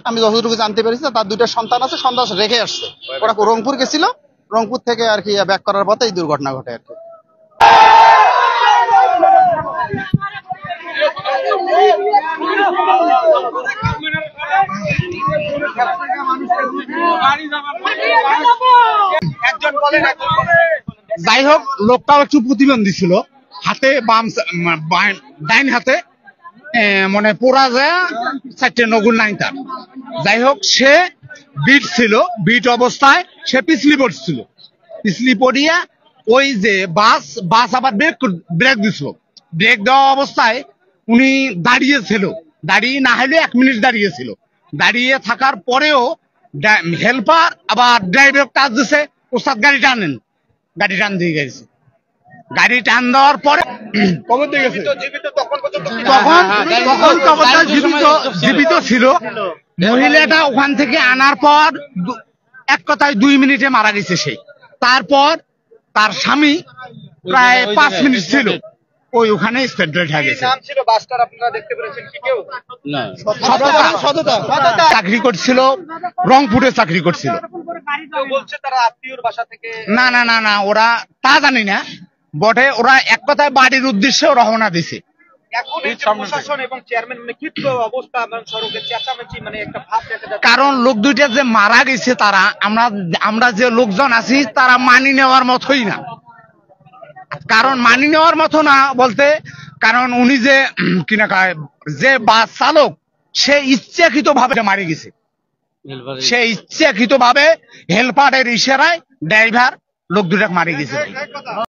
আমি যতটুকু জানতে পেরেছি তার 2টা সন্তান আছে, সন্তান রেখে আসছে। ওরা রংপুর গেছিল, রংপুর থেকে আর কি ব্যাক করার পথে এই দুর্ঘটনা ঘটে আর কি। যাই হোক, লোকটা একটু প্রতিবন্ধী ছিল, হাতে বাম ডাইন হাতে মানে পোড়া যায় 4টে নগুর নাই তার। যাই হোক, সে বিট ছিল, বিট অবস্থায় সে পিছলি পড়ছিল, পিছলি পড়িয়া ওই যে বাস আবার ব্রেক দিছিল। ব্রেক দেওয়া অবস্থায় উনি দাঁড়িয়েছিল, দাঁড়িয়ে না হলে 1 মিনিট দাঁড়িয়েছিল। দাঁড়িয়ে থাকার পরেও হেল্পার আবার ড্রাইভার কাজ দিছে, ওস্তাদ গাড়ি টানেন, গাড়ি টান দিয়ে গেছে। গাড়ি টান দেওয়ার পরে জীবিত ছিল। মহিলাটা ওখান থেকে আনার পর এক কথায় 2 মিনিটে মারা গেছে সে। তারপর তার স্বামী প্রায় 5 মিনিট ছিল ওখানে স্পট ডেড হয়ে গেছে। চাকরি করছিল, রংপুরে চাকরি করছিল। না না না না, ওরা তা জানি না, বটে ওরা এক কথায় বাড়ির উদ্দেশ্যে রওনা দিছে। কারণ লোক দুইটা যে মারা গেছে, তারা আমরা যে লোকজন আছি তারা মানি নেওয়ার মতোই না। কারণ মানি নেওয়ার মতো না বলতে, কারণ উনি যে কিনা যে বাস চালক, সে ইচ্ছাকৃত ভাবে মারা গেছে। সে ইচ্ছাকৃত ভাবে হেল্পারের ইশারায় ড্রাইভার লোক দুটাকে মারা গেছে।